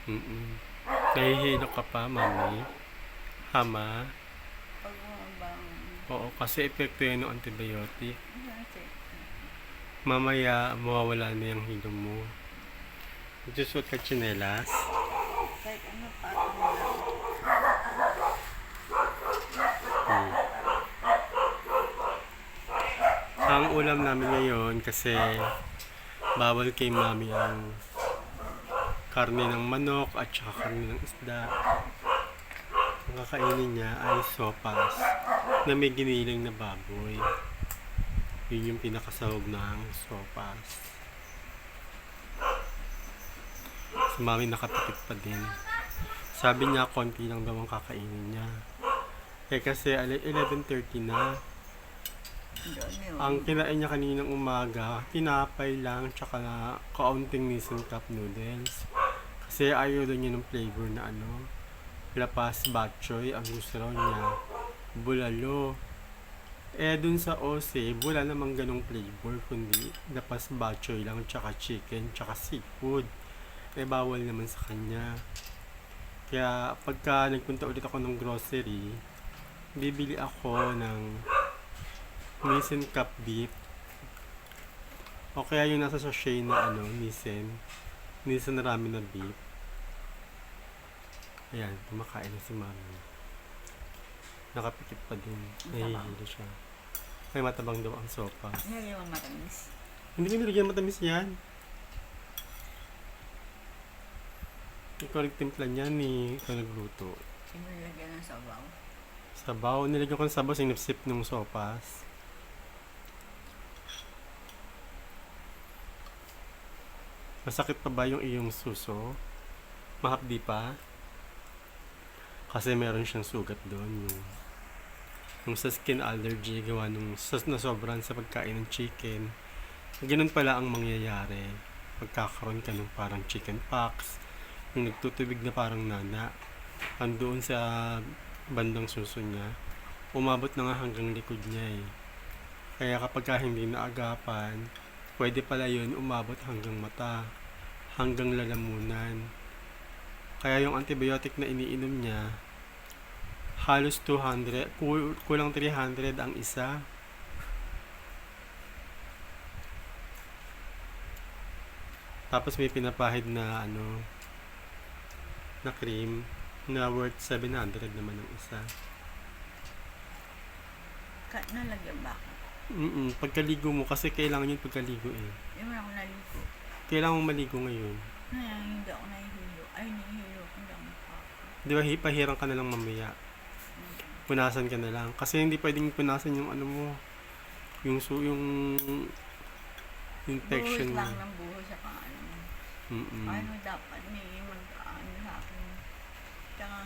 Mm. Nahihilo ka pa, mami? Hama? Pag bumabang, Oo, kasi epekto yan ng antibiotic. kasi, Mamaya, mawawala na yung hilo mo. Nagsusuot ka tsinelas? kahit ano patong lang. Hmm. Ang ulam namin ngayon kasi bawal kay mami ang karne ng manok at saka karne ng isda. Ang kakainin niya ay sopas na may giniling na baboy. Yun yung pinakasahog ng sopas. Si mami nakapikit pa din. Sabi niya konti lang daw ang kakainin niya. Kasi 11:30 na. Doon yun. Ang kinain niya kaninang umaga, tinapay lang tsaka na kaunting Nissan Cup noodles. Kasi ayaw daw niya ng flavor na lapas batchoy. Ang gusto raw niya, bulalo. Dun sa OC, wala namang ganong flavor, kundi lapas batchoy lang tsaka chicken tsaka seafood. Bawal naman sa kanya. Kaya pagka nagpunta ulit ako ng grocery, bibili ako ng Nissan Cup beef. O kaya yung nasa sachet na Nissan na rami na beef. Ayan, kumakain na si mami. Nakapikit pa din. Nahihilo siya. May matabang daw ang sopa. Nilagyan mo matamis. Hindi ko nilagyan matamis yan. Ikaw nagtimpla niyan ni ikaw nagluto. Sino nilagyan ng sabaw? Sabaw, nilagyan ko ng sabaw, sinipsip ng sopas. Masakit pa ba yung iyong suso? Mahapdi pa? Kasi meron siyang sugat doon. Yung sa skin allergy, gawa nung na sobrang sa pagkain ng chicken. Ganun pala ang mangyayari. Pagkakaroon ka ng parang chicken pox, yung nagtutubig na parang nana, andoon sa bandang suso niya, umabot na nga hanggang likod niya eh. Kaya kapag hindi naagapan, pwede pala yun umabot hanggang mata, hanggang lalamunan. Kaya yung antibiotic na iniinom niya, halos 200, kulang 300 ang isa. Tapos may pinapahid na na cream na worth 700 naman ang isa. Nalagyan ba ako? Pagkaligo mo, kasi kailangan yun pagkaligo eh. Hindi mo ako naligo. Kailangan mo maligo ngayon. Hindi ako nahihilo. Ay, nahihilo. Hindi ako makaka. Di ba, pahirang ka na lang mamaya. Punasan ka na lang. Kasi hindi pwedeng punasan yung yung infection Buhos mo. lang ng buhos sa pang ano. Mm-mm. Ano dapat may mag-ano sa akin. Tsaka